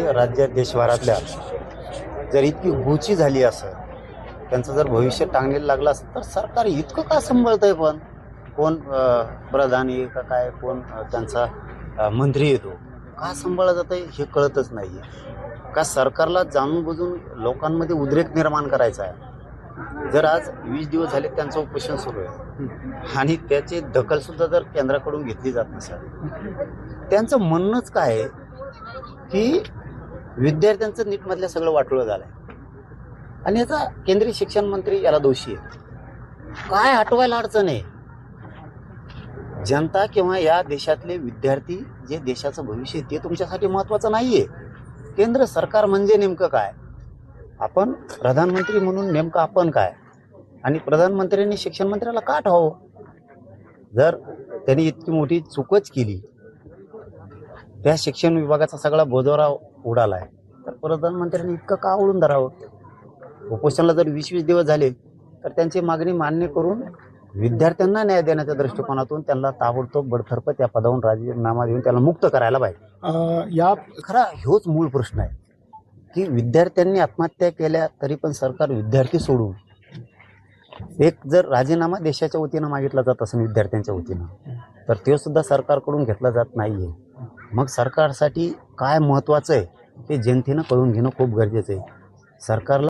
राज्यात देशभरातल्या जर इतकी गुची झाली असं, त्यांचं जर भविष्य टांगलेलं लागलं असतं तर सरकार इतकं का सांभाळतंय? पण कोण प्रधान आहे का काय, कोण त्यांचा मंत्री येतो का सांभाळलं जातं हे कळतच नाही आहे. का सरकारला जाणून बुजून लोकांमध्ये उद्रेक निर्माण करायचा आहे? जर आज 20 दिवस झाले त्यांचं उपोषण सुरू आहे आणि त्याची दखलसुद्धा जर केंद्राकडून घेतली जात नसेल, त्यांचं म्हणणंच काय आहे की विद्यार्थ्यांचं नीटमधलं सगळं वाटोळं झालं आहे आणि याचा केंद्रीय शिक्षण मंत्री याला दोषी आहे. काय हटवायला अडचण आहे? जनता किंवा या देशातले विद्यार्थी जे देशाचं भविष्य आहे ते तुमच्यासाठी महत्त्वाचं नाही आहे. केंद्र सरकार म्हणजे नेमकं काय? आपण प्रधानमंत्री म्हणून नेमकं आपण काय? आणि प्रधानमंत्र्यांनी शिक्षण मंत्र्याला का ठावं? जर त्यांनी इतकी मोठी चूकच केली, त्या शिक्षण विभागाचा सगळा बोजोरा उडाला आहे, तर प्रधानमंत्र्यांनी इतकं का आवळून धरावं? उपोषणाला जर 20-20 दिवस झाले तर त्यांची मागणी मान्य करून विद्यार्थ्यांना न्याय देण्याच्या दृष्टिकोनातून त्यांना ताबडतोब बडतर्फ त्या पदावरून राजीनामा देऊन त्याला मुक्त करायला पाहिजे. या खरा ह्योच मूळ प्रश्न आहे की विद्यार्थ्यांनी आत्महत्या केल्या तरी पण सरकार विद्यार्थी सोडून एक जर राजीनामा देशाच्या वतीनं मागितला जात असेल विद्यार्थ्यांच्या वतीनं, तर तो सुद्धा सरकारकडून घेतला जात नाही आहे. मग सरकारसाठी काय महत्त्वाचं आहे हे जनतेनं कळून घेणं खूप गरजेचं आहे. सरकारला